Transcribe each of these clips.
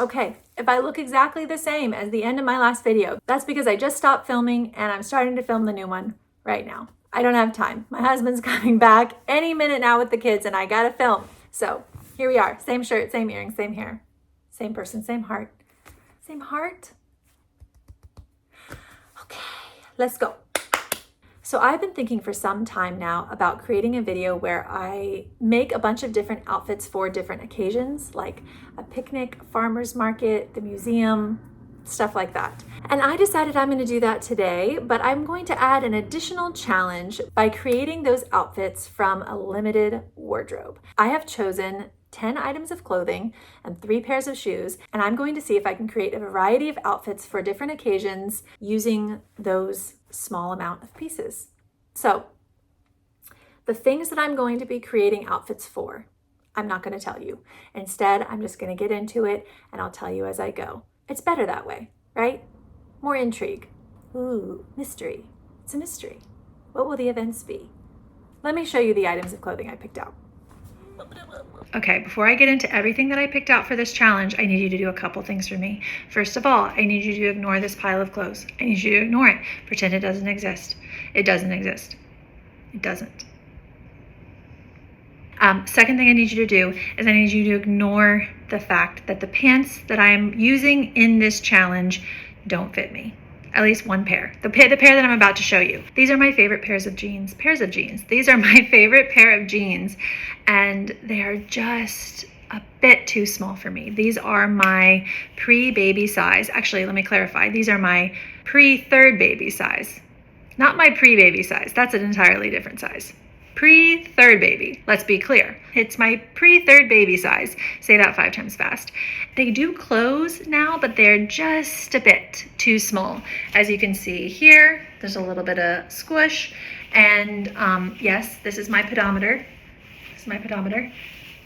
Okay, if I look exactly the same as the end of my last video, that's because I just stopped filming and I'm starting to film the new one right now. I don't have time. My husband's coming back any minute now with the kids and I gotta film. So here we are, same shirt, same earrings, same hair, same person, same heart. Same heart? Okay, let's go. So I've been thinking for some time now about creating a video where I make a bunch of different outfits for different occasions, like a picnic, farmer's market, the museum, stuff like that. And I decided I'm going to do that today, but I'm going to add an additional challenge by creating those outfits from a limited wardrobe. I have chosen 10 items of clothing and 3 pairs of shoes, and I'm going to see if I can create a variety of outfits for different occasions using those small amount of pieces. So the things that I'm going to be creating outfits for, I'm not going to tell you. Instead, I'm just going to get into it and I'll tell you as I go. It's better that way, right? More intrigue. Ooh, mystery. It's a mystery. What will the events be? Let me show you the items of clothing I picked out. Okay, before I get into everything that I picked out for this challenge, I need you to do a couple things for me. First of all, I need you to ignore this pile of clothes. I need you to ignore it. Pretend it doesn't exist. It doesn't exist. It doesn't. Second thing I need you to do is I need you to ignore the fact that the pants that I'm using in this challenge don't fit me. At least one pair. The pair that I'm about to show you. These are my favorite pairs of jeans. These are my favorite pair of jeans, and they are just a bit too small for me. These are my pre-baby size. Actually, let me clarify. These are my pre-third baby size. Not my pre-baby size. That's an entirely different size. Pre-third baby. Let's be clear. It's my pre-third baby size. Say that 5 times fast. They do close now, but they're just a bit too small. As you can see here, there's a little bit of squish. And yes, this is my pedometer. This is my pedometer.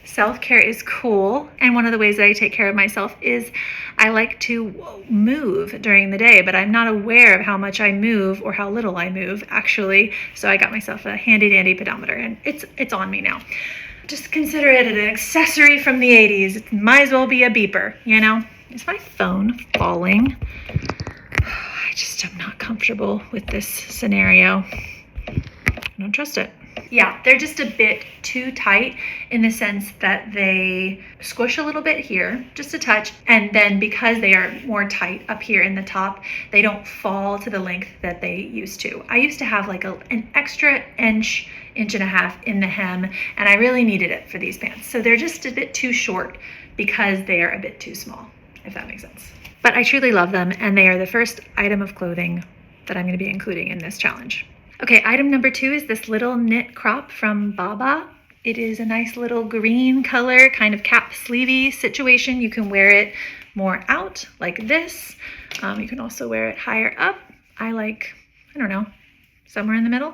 Self-care is cool, and one of the ways that I take care of myself is I like to move during the day, but I'm not aware of how much I move or how little I move actually, so I got myself a handy-dandy pedometer, and it's on me now. Just consider it an accessory from the 80s. It might as well be a beeper, you know? Is my phone falling? I just am not comfortable with this scenario. I don't trust it. Yeah, they're just a bit too tight in the sense that they squish a little bit here, just a touch, and then because they are more tight up here in the top, they don't fall to the length that they used to. I used to have like an extra inch and a half in the hem, and I really needed it for these pants. So they're just a bit too short because they are a bit too small, if that makes sense. But I truly love them, and they are the first item of clothing that I'm going to be including in this challenge. Okay, item number 2 is this little knit crop from Baba. It is a nice little green color, kind of cap sleevey situation. You can wear it more out like this. You can also wear it higher up. I don't know, somewhere in the middle.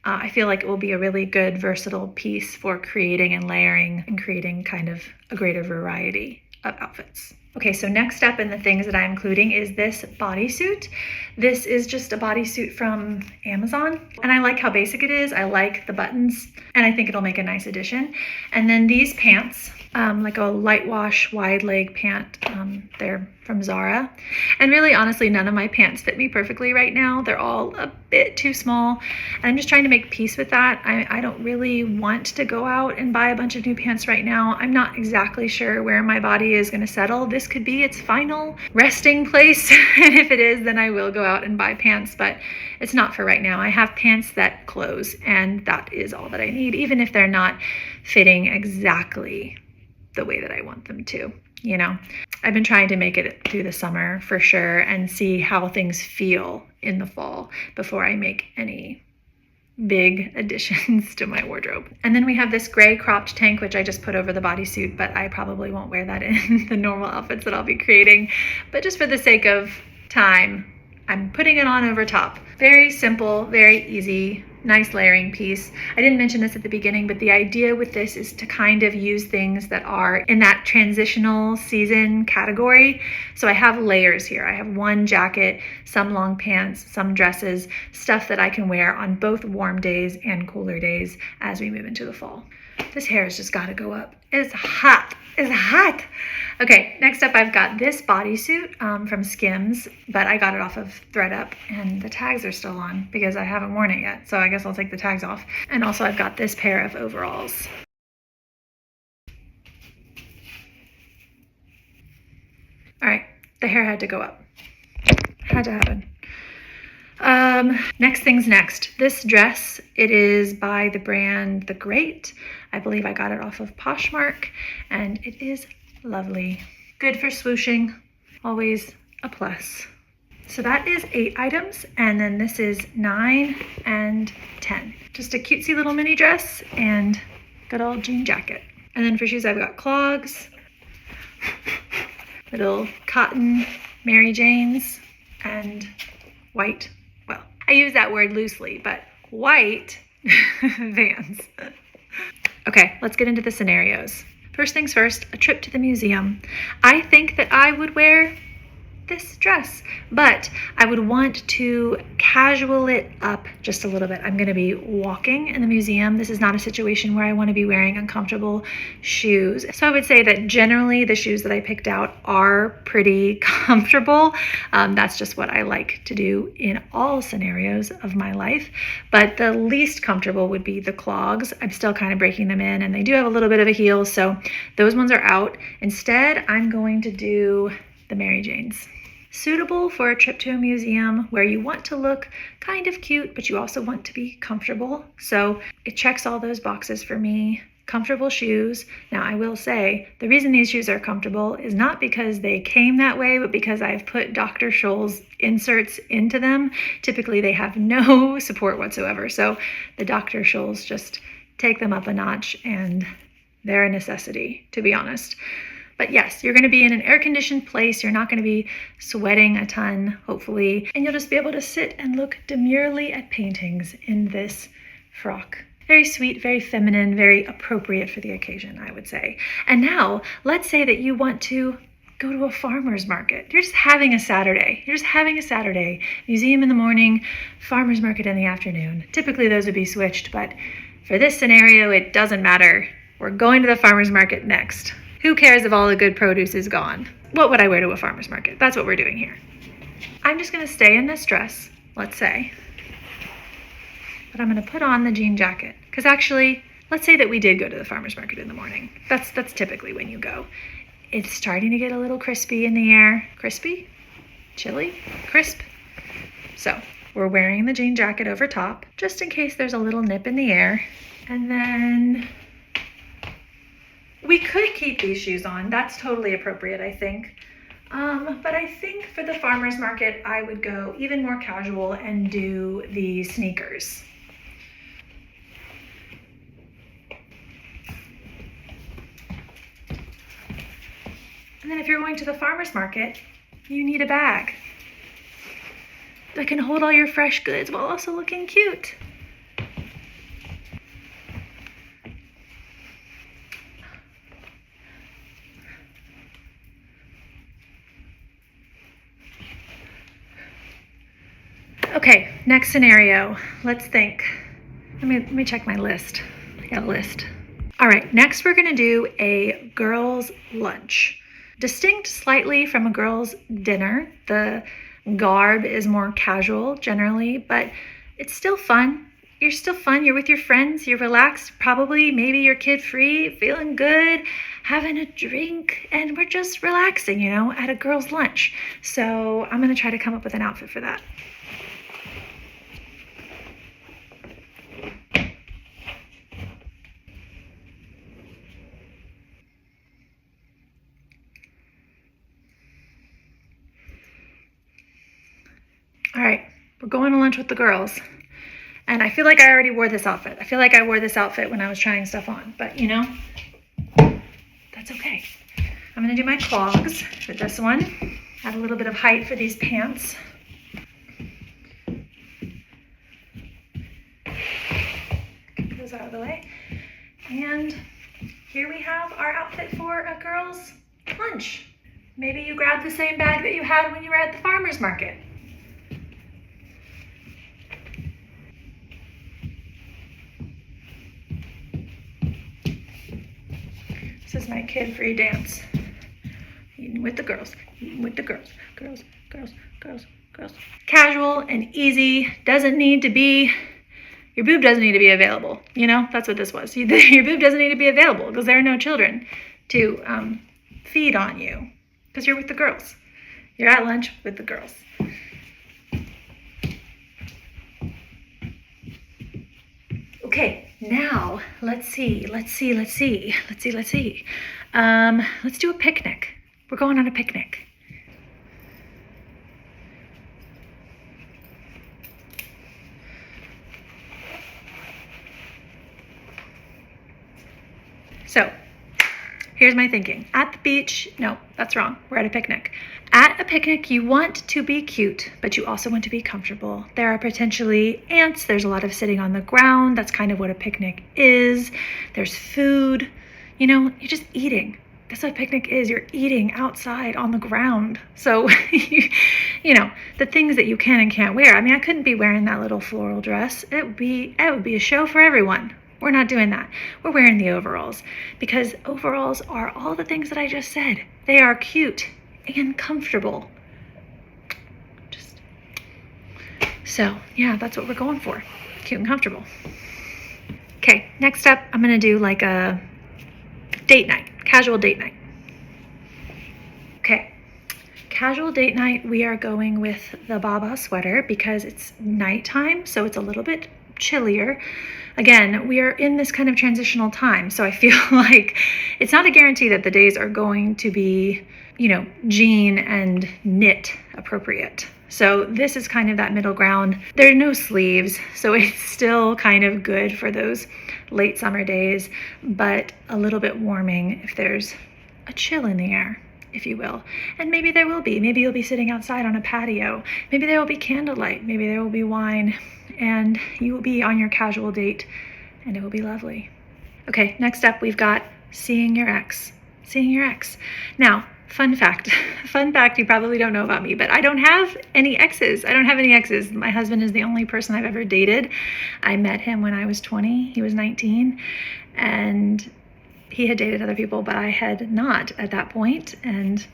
I feel like it will be a really good versatile piece for creating and layering and creating kind of a greater variety of outfits. Okay, so next up in the things that I'm including is this bodysuit. This is just a bodysuit from Amazon, and I like how basic it is. I like the buttons, and I think it'll make a nice addition. And then these pants, like a light wash wide leg pant, they're from Zara. And really, honestly, none of my pants fit me perfectly right now. They're all a bit too small, and I'm just trying to make peace with that. I don't really want to go out and buy a bunch of new pants right now. I'm not exactly sure where my body is going to settle. This could be its final resting place, and if it is, then I will go out and buy pants, but it's not for right now. I have pants that close, and that is all that I need, even if they're not fitting exactly the way that I want them to, you know? I've been trying to make it through the summer for sure and see how things feel in the fall before I make any big additions to my wardrobe. And then we have this gray cropped tank, which I just put over the bodysuit, but I probably won't wear that in the normal outfits that I'll be creating. But just for the sake of time, I'm putting it on over top. Very simple, very easy, nice layering piece. I didn't mention this at the beginning, but the idea with this is to kind of use things that are in that transitional season category. So I have layers here. I have one jacket, some long pants, some dresses, stuff that I can wear on both warm days and cooler days as we move into the fall. This hair has just got to go up. It's hot. It's hot. Okay, next up I've got this bodysuit from Skims, but I got it off of ThreadUp and the tags are still on because I haven't worn it yet. So I guess I'll take the tags off. And also I've got this pair of overalls. All right, the hair had to go up. Had to happen. Next thing's next. This dress, it is by the brand The Great. I believe I got it off of Poshmark, and it is lovely. Good for swooshing, always a plus. So that is 8 items, and then this is 9 and 10. Just a cutesy little mini dress and good old jean jacket. And then for shoes, I've got clogs, little cotton Mary Janes, and white, well, I use that word loosely, but white Vans. Okay, let's get into the scenarios. First things first, a trip to the museum. I think that I would wear this dress, but I would want to casual it up just a little bit. I'm going to be walking in the museum. This is not a situation where I want to be wearing uncomfortable shoes. So I would say that generally the shoes that I picked out are pretty comfortable. That's just what I like to do in all scenarios of my life. But the least comfortable would be the clogs. I'm still kind of breaking them in, and they do have a little bit of a heel, so those ones are out. Instead, I'm going to do the Mary Janes. Suitable for a trip to a museum where you want to look kind of cute, but you also want to be comfortable. So it checks all those boxes for me. Comfortable shoes. Now I will say the reason these shoes are comfortable is not because they came that way, but because I've put Dr. Scholl's inserts into them. Typically they have no support whatsoever. So the Dr. Scholl's just take them up a notch, and they're a necessity, to be honest. But yes, you're going to be in an air-conditioned place. You're not going to be sweating a ton, hopefully. And you'll just be able to sit and look demurely at paintings in this frock. Very sweet, very feminine, very appropriate for the occasion, I would say. And now, let's say that you want to go to a farmer's market. You're just having a Saturday. Museum in the morning, farmer's market in the afternoon. Typically, those would be switched, but for this scenario, it doesn't matter. We're going to the farmer's market next. Who cares if all the good produce is gone? What would I wear to a farmer's market? That's what we're doing here. I'm just going to stay in this dress, let's say, but I'm going to put on the jean jacket. Because actually, let's say that we did go to the farmer's market in the morning. That's typically when you go. It's starting to get a little crispy in the air. Crispy? Chilly? Crisp? So we're wearing the jean jacket over top, just in case there's a little nip in the air. And then we could keep these shoes on. That's totally appropriate, I think. But I think for the farmer's market, I would go even more casual and do the sneakers. And then if you're going to the farmer's market, you need a bag that can hold all your fresh goods while also looking cute. Okay, next scenario. Let's think. Let me check my list. I got a list. All right, next we're gonna do a girls' lunch. Distinct slightly from a girls' dinner. The garb is more casual generally, but it's still fun. You're still fun. You're with your friends. You're relaxed. Probably, maybe you're kid-free, feeling good, having a drink, and we're just relaxing, at a girls' lunch. So I'm gonna try to come up with an outfit for that. All right, we're going to lunch with the girls. And I feel like I already wore this outfit. I feel like I wore this outfit when I was trying stuff on, but that's okay. I'm gonna do my clogs with this one. Add a little bit of height for these pants. Get those out of the way. And here we have our outfit for a girl's lunch. Maybe you grabbed the same bag that you had when you were at the farmer's market. This is my kid-free dance. eating with the girls, eating with the girls, girls, girls, girls, girls. Casual and easy, doesn't need to be, your boob doesn't need to be available. You know, that's what this was. Your boob doesn't need to be available because there are no children to feed on you because you're with the girls. You're at lunch with the girls. Okay, now let's do a picnic. We're going on a picnic. So here's my thinking. At the beach, no, that's wrong. We're at a picnic. At a picnic, you want to be cute, but you also want to be comfortable. There are potentially ants. There's a lot of sitting on the ground. That's kind of what a picnic is. There's food. You know, you're just eating. That's what a picnic is. You're eating outside on the ground. So, you know, the things that you can and can't wear. I mean, I couldn't be wearing that little floral dress. It would be a show for everyone. We're not doing that. We're wearing the overalls because overalls are all the things that I just said. They are cute and comfortable. So yeah, that's what we're going for. Cute and comfortable. Okay, next up, I'm gonna do like a date night, casual date night. Okay, casual date night, we are going with the Baba sweater because it's nighttime, so it's a little bit chillier. Again, we are in this kind of transitional time, so I feel like it's not a guarantee that the days are going to be, you know, jean and knit appropriate. So this is kind of that middle ground. There are no sleeves, so it's still kind of good for those late summer days, but a little bit warming if there's a chill in the air, if you will. And maybe there will be. Maybe you'll be sitting outside on a patio. Maybe there will be candlelight. Maybe there will be wine. And you will be on your casual date, and it will be lovely. Okay, next up, we've got seeing your ex. Seeing your ex. Now, fun fact you probably don't know about me, but I don't have any exes. My husband is the only person I've ever dated. I met him when I was 20. He was 19, and he had dated other people, but I had not at that point, and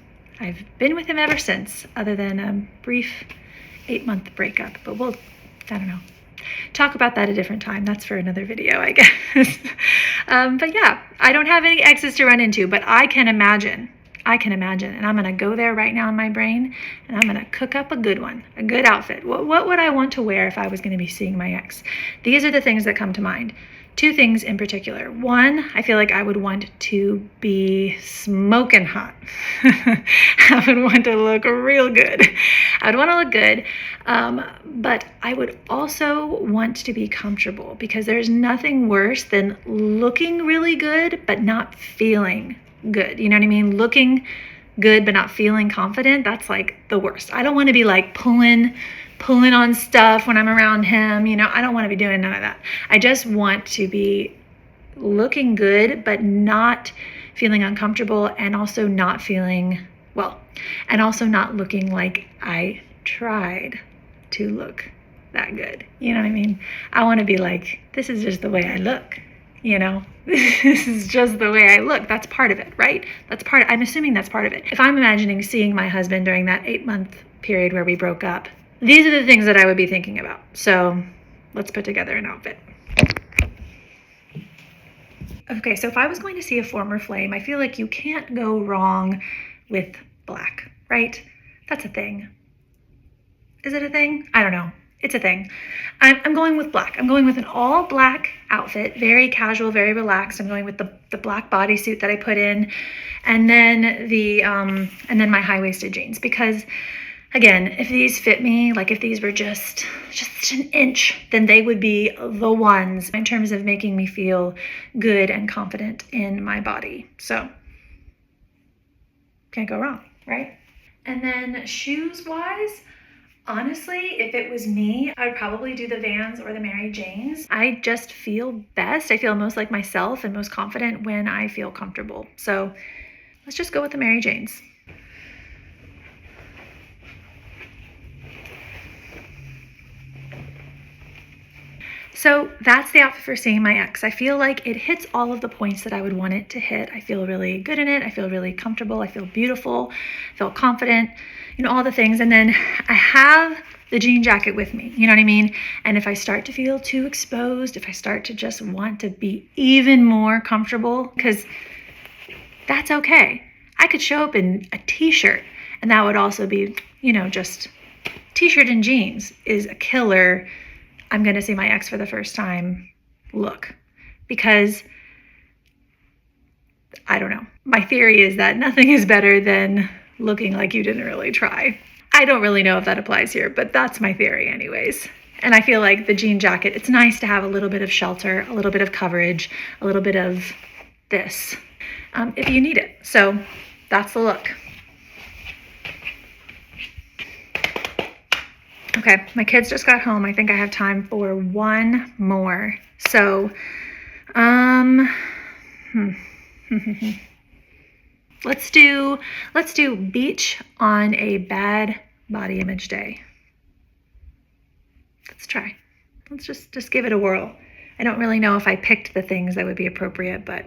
I've been with him ever since, other than a brief 8-month breakup. But I don't know, talk about that a different time. That's for another video, I guess. But yeah, I don't have any exes to run into, but I can imagine, and I'm gonna go there right now in my brain, and I'm gonna cook up a good one, a good outfit. What would I want to wear if I was gonna be seeing my ex? These are the things that come to mind. 2 things in particular. One, I feel like I would want to be smoking hot. I would want to look real good. I would want to look good, but I would also want to be comfortable because there's nothing worse than looking really good but not feeling good. You know what I mean? Looking good but not feeling confident, that's like the worst. I don't want to be like pulling on stuff when I'm around him. You know, I don't want to be doing none of that. I just want to be looking good but not feeling uncomfortable, and also not feeling, and also not looking like I tried to look that good. You know what I mean? I want to be like, this is just the way I look, you know? This is just the way I look. That's part of it, right? I'm assuming that's part of it. If I'm imagining seeing my husband during that 8-month period where we broke up, these are the things that I would be thinking about. So let's put together an outfit. Okay, so if I was going to see a former flame, I feel like you can't go wrong with black, right? That's a thing. Is it a thing? I don't know. It's a thing. I'm going with black. I'm going with an all black outfit, very casual, very relaxed. I'm going with the black bodysuit that I put in, and then my high-waisted jeans, because again, if these fit me, like if these were just an inch, then they would be the ones in terms of making me feel good and confident in my body. So can't go wrong, right? And then shoes-wise, honestly, if it was me, I would probably do the Vans or the Mary Janes. I just feel best. I feel most like myself and most confident when I feel comfortable. So let's just go with the Mary Janes. So that's the outfit for seeing my ex. I feel like it hits all of the points that I would want it to hit. I feel really good in it. I feel really comfortable. I feel beautiful. I feel confident, all the things. And then I have the jean jacket with me, you know what I mean? And if I start to feel too exposed, if I start to just want to be even more comfortable, because that's okay. I could show up in a t-shirt, and that would also be, just t-shirt and jeans is a killer I'm going to see my ex for the first time look, because I don't know. My theory is that nothing is better than looking like you didn't really try. I don't really know if that applies here, but that's my theory anyways. And I feel like the jean jacket, it's nice to have a little bit of shelter, a little bit of coverage, a little bit of this, if you need it. So that's the look. Okay, my kids just got home. I think I have time for one more. So, let's do beach on a bad body image day. Let's try. Let's just give it a whirl. I don't really know if I picked the things that would be appropriate, but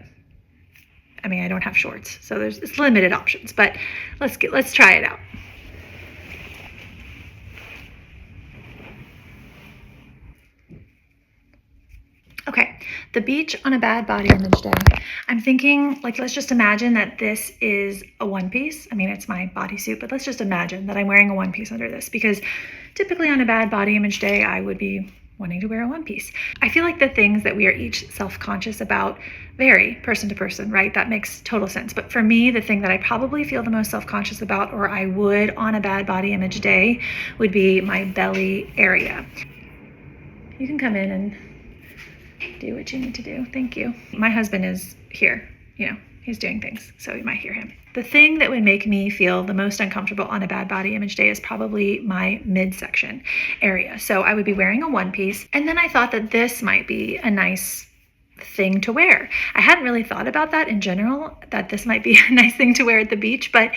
I mean, I don't have shorts, so it's limited options, but let's try it out. Okay, the beach on a bad body image day. I'm thinking, let's just imagine that this is a one piece. I mean, it's my bodysuit, but let's just imagine that I'm wearing a one piece under this, because typically on a bad body image day, I would be wanting to wear a one piece. I feel like the things that we are each self-conscious about vary person to person, right? That makes total sense. But for me, the thing that I probably feel the most self-conscious about, or I would on a bad body image day, would be my belly area. You can come in and do what you need to do. Thank you. My husband is here, he's doing things, so you might hear him. The thing that would make me feel the most uncomfortable on a bad body image day is probably my midsection area. So I would be wearing a one piece, and then I thought that this might be a nice thing to wear. I hadn't really thought about that in general, that this might be a nice thing to wear at the beach, but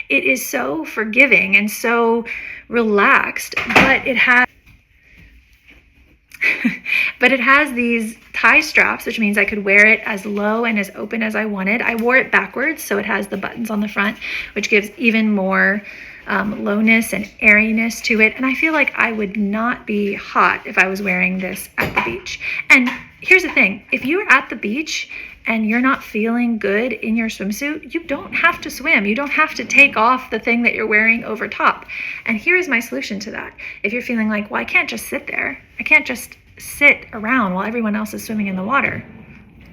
it is so forgiving and so relaxed, but it has these tie straps, which means I could wear it as low and as open as I wanted. I wore it backwards, so it has the buttons on the front, which gives even more lowness and airiness to it. And I feel like I would not be hot if I was wearing this at the beach. And here's the thing, if you're at the beach and you're not feeling good in your swimsuit, you don't have to swim. You don't have to take off the thing that you're wearing over top. And here is my solution to that. If you're feeling like, well, I can't just sit there. I can't just sit around while everyone else is swimming in the water.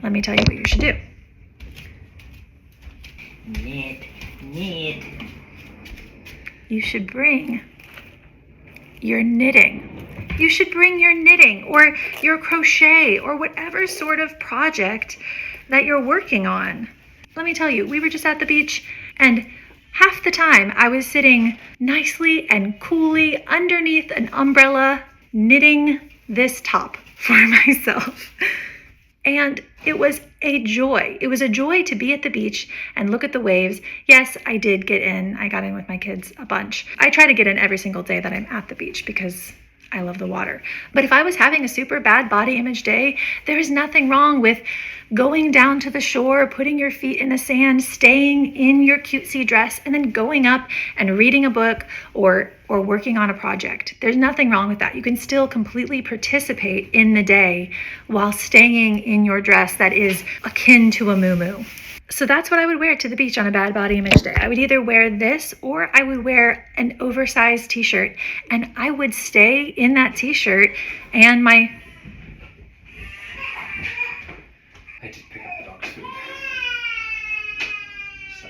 Let me tell you what you should do. Knit. You should bring your knitting. You should bring your knitting or your crochet or whatever sort of project that you're working on. Let me tell you, we were just at the beach, and half the time I was sitting nicely and coolly underneath an umbrella knitting this top for myself. And it was a joy. It was a joy to be at the beach and look at the waves. Yes, I did get in. I got in with my kids a bunch. I try to get in every single day that I'm at the beach because I love the water. But if I was having a super bad body image day, there is nothing wrong with going down to the shore, putting your feet in the sand, staying in your cutesy dress, and then going up and reading a book or working on a project. There's nothing wrong with that. You can still completely participate in the day while staying in your dress that is akin to a muumuu. So that's what I would wear to the beach on a bad body image day. I would either wear this or I would wear an oversized t-shirt, and I would stay in that t-shirt and my... I did pick up the dog's food. So.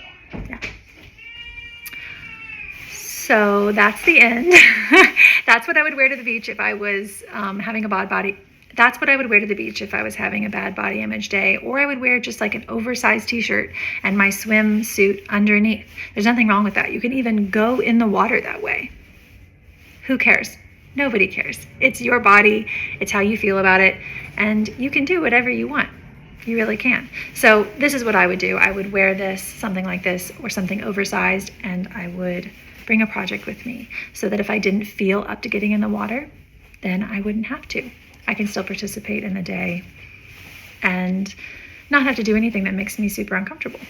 Yeah. So that's the end. That's what I would wear to the beach if I was having a bad body. That's what I would wear to the beach if I was having a bad body image day, or I would wear just like an oversized t-shirt and my swimsuit underneath. There's nothing wrong with that. You can even go in the water that way. Who cares? Nobody cares. It's your body. It's how you feel about it. And you can do whatever you want. You really can. So this is what I would do. I would wear this, something like this, or something oversized, and I would bring a project with me so that if I didn't feel up to getting in the water, then I wouldn't have to. I can still participate in the day and not have to do anything that makes me super uncomfortable.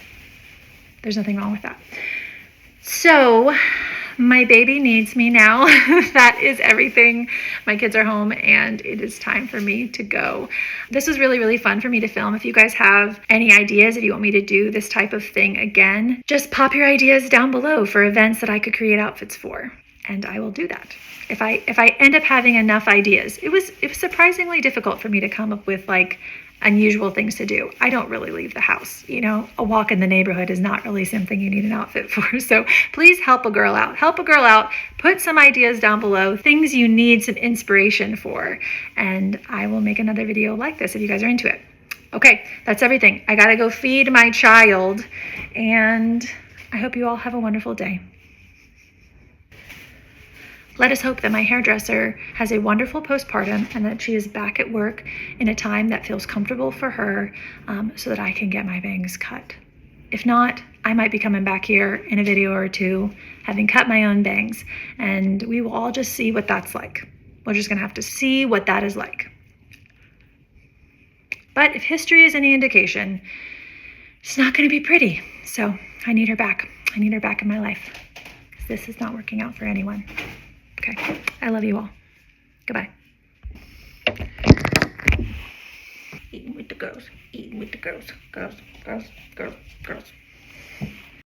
There's nothing wrong with that. So my baby needs me now. That is everything. My kids are home and it is time for me to go. This was really, really fun for me to film. If you guys have any ideas, if you want me to do this type of thing again, just pop your ideas down below for events that I could create outfits for, and I will do that. If I end up having enough ideas. It was surprisingly difficult for me to come up with like unusual things to do. I don't really leave the house. You know, a walk in the neighborhood is not really something you need an outfit for. So please help a girl out. Help a girl out. Put some ideas down below, things you need some inspiration for, and I will make another video like this if you guys are into it. Okay, that's everything. I gotta go feed my child, and I hope you all have a wonderful day. Let us hope that my hairdresser has a wonderful postpartum and that she is back at work in a time that feels comfortable for her, so that I can get my bangs cut. If not, I might be coming back here in a video or two, having cut my own bangs, and we will all just see what that's like. We're just gonna have to see what that is like. But if history is any indication, it's not gonna be pretty. So I need her back. I need her back in my life, because this is not working out for anyone. Okay, I love you all. Goodbye. Eating with the girls, girls, girls, girls, girls.